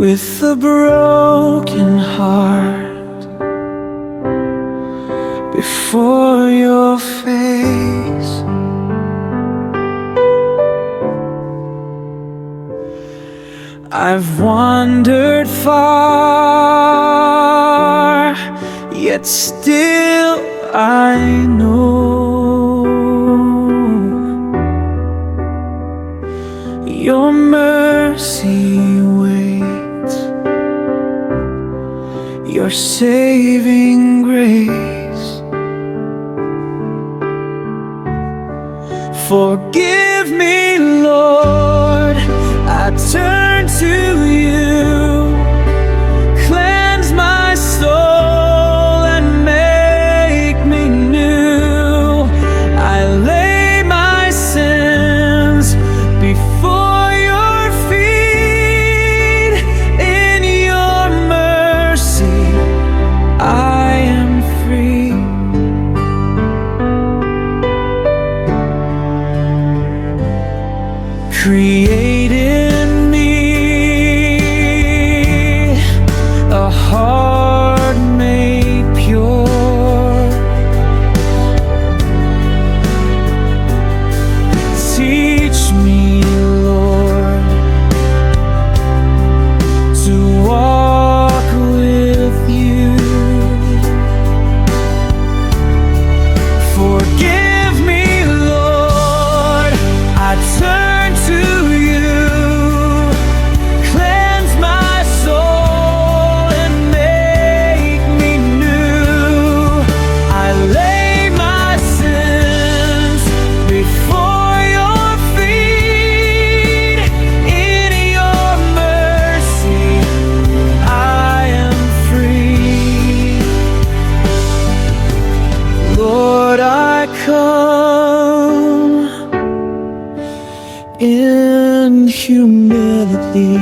with a broken heart before your face. I've wandered far, yet still I know your mercy waits, your saving grace. Forgive me, Lord, I turn to you. Cleanse my soul and make me new. I lay my sins before your feet. In your mercy I am free. Create in me a heart made pure. Teach me, Lord, to walk with you. Forgive me, Lord, I turn to you. Cleanse my soul and make me new. I lay my sins before your feet. In your mercy I am free. Lord, I come in humility.